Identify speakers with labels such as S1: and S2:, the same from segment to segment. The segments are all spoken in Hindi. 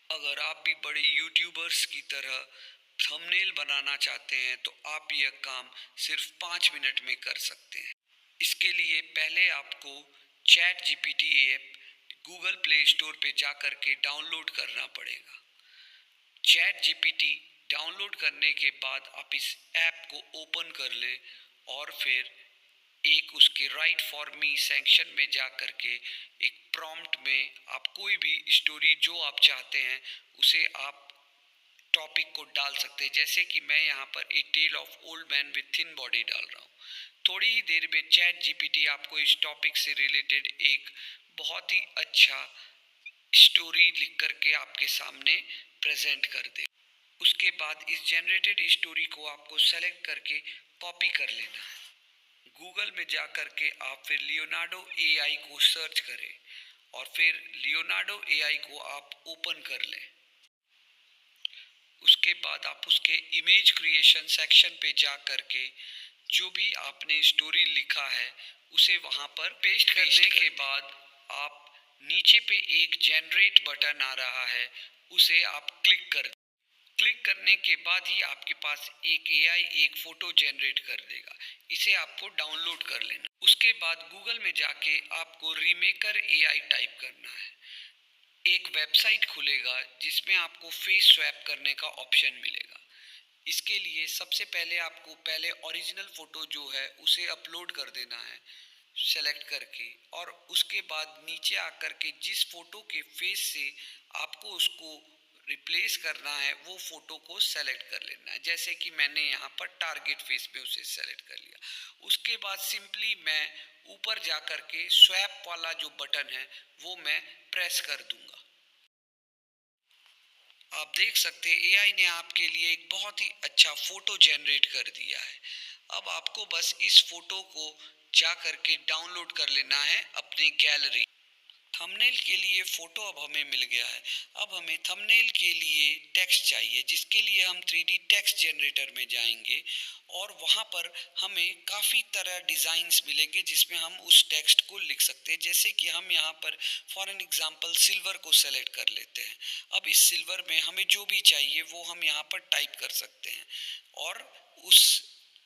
S1: अगर आप भी बड़े यूट्यूबर्स की तरह थंबनेल बनाना चाहते हैं तो आप यह काम सिर्फ 5 मिनट में कर सकते हैं। इसके लिए पहले आपको chat GPT app Google play store पे जा कर के डाउनलोड करना पड़ेगा। चैट जीपीटी डाउनलोड करने के बाद आप इस ऐप को ओपन कर लें और फिर एक उसके राइट फॉर मी सेक्शन में जा कर के एक प्रॉम्प्ट में आप कोई भी स्टोरी जो आप चाहते हैं उसे आप टॉपिक को डाल सकते हैं। जैसे कि मैं यहाँ पर a tale of old man with thin body डाल रहा हूँ। थोड़ी ही देर में चैट जीपीटी आपको इस टॉपिक से रिलेटेड एक बहुत ही अच्छा स्टोरी लिख करके आपके सामने प्रेजेंट कर दे। उसके बाद इस जनरेटेड स्टोरी को आपको सेलेक्ट करके कॉपी कर लेना है। गूगल में जा कर के आप फिर लियोनार्डो एआई को सर्च करें और फिर लियोनार्डो एआई को आप ओपन कर लें। उसके बाद आप उसके इमेज क्रिएशन सेक्शन पे जा कर के जो भी आपने स्टोरी लिखा है उसे वहाँ पर पेस्ट करने के बाद आप नीचे पे एक जनरेट बटन आ रहा है, उसे आप क्लिक करने के बाद ही आपके पास एक एआई एक फ़ोटो जनरेट कर देगा। इसे आपको डाउनलोड कर लेना। उसके बाद गूगल में जाके आपको रीमेकर एआई टाइप करना है। एक वेबसाइट खुलेगा जिसमें आपको फेस स्वैप करने का ऑप्शन मिलेगा। इसके लिए सबसे पहले आपको ओरिजिनल फ़ोटो जो है उसे अपलोड कर देना है सेलेक्ट करके, और उसके बाद नीचे आकर के जिस फ़ोटो के फेस से आपको उसको रिप्लेस करना है वो फ़ोटो को सेलेक्ट कर लेना है। जैसे कि मैंने यहाँ पर टारगेट फेस पे उसे सेलेक्ट कर लिया। उसके बाद सिंपली मैं ऊपर जा कर के स्वैप वाला जो बटन है वो मैं प्रेस कर दूंगा। आप देख सकते हैं एआई ने आपके लिए एक बहुत ही अच्छा फ़ोटो जनरेट कर दिया है। अब आपको बस इस फ़ोटो को जा कर के डाउनलोड कर लेना है अपने गैलरी। थंबनेल के लिए फ़ोटो अब हमें मिल गया है। अब हमें थंबनेल के लिए टेक्स्ट चाहिए, जिसके लिए हम 3D टेक्स्ट जनरेटर में जाएंगे और वहाँ पर हमें काफ़ी तरह डिज़ाइंस मिलेंगे जिसमें हम उस टेक्स्ट को लिख सकते हैं। जैसे कि हम यहाँ पर फॉर एन एग्जांपल सिल्वर को सेलेक्ट कर लेते हैं। अब इस सिल्वर में हमें जो भी चाहिए वो हम यहाँ पर टाइप कर सकते हैं और उस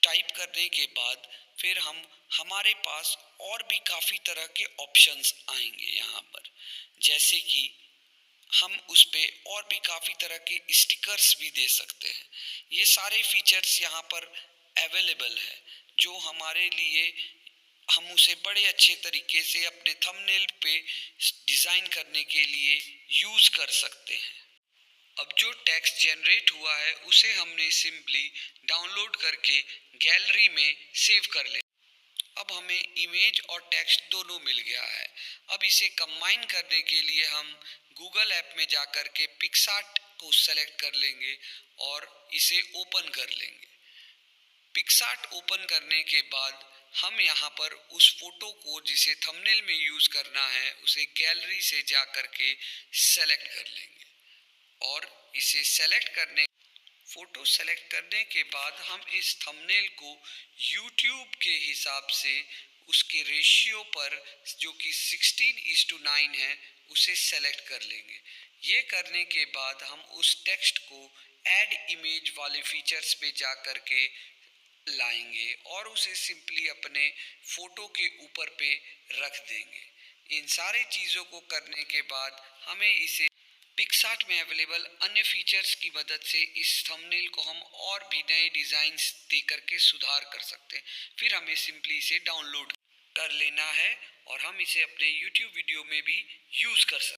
S1: टाइप करने के बाद फिर हमारे पास और भी काफ़ी तरह के ऑप्शंस आएंगे यहाँ पर। जैसे कि हम उस पर और भी काफ़ी तरह के स्टिकर्स भी दे सकते हैं। ये सारे फीचर्स यहाँ पर अवेलेबल है जो हमारे लिए हम उसे बड़े अच्छे तरीके से अपने थंबनेल पे डिज़ाइन करने के लिए यूज़ कर सकते हैं। अब जो टेक्स्ट जनरेट हुआ है उसे हमने सिंपली डाउनलोड करके गैलरी में सेव कर ले। अब हमें इमेज और टेक्स्ट दोनों मिल गया है। अब इसे कंबाइन करने के लिए हम गूगल ऐप में जा कर के पिक्सार्ट को सेलेक्ट कर लेंगे और इसे ओपन कर लेंगे। पिक्सार्ट ओपन करने के बाद हम यहाँ पर उस फोटो को जिसे थंबनेल में यूज़ करना है उसे गैलरी से जा कर के सेलेक्ट कर लेंगे और इसे फ़ोटो सेलेक्ट करने के बाद हम इस थंबनेल को YouTube के हिसाब से उसके रेशियो पर जो कि 16:9 है उसे सेलेक्ट कर लेंगे। ये करने के बाद हम उस टेक्स्ट को ऐड इमेज वाले फीचर्स पे जा कर के लाएंगे और उसे सिंपली अपने फ़ोटो के ऊपर पे रख देंगे। इन सारी चीज़ों को करने के बाद हमें इसे पिक्सार्ट में अवेलेबल अन्य फीचर्स की मदद से इस थंबनेल को हम और भी नए डिज़ाइंस दे करके सुधार कर सकते हैं। फिर हमें सिंपली इसे डाउनलोड कर लेना है और हम इसे अपने YouTube वीडियो में भी यूज़ कर सकते हैं।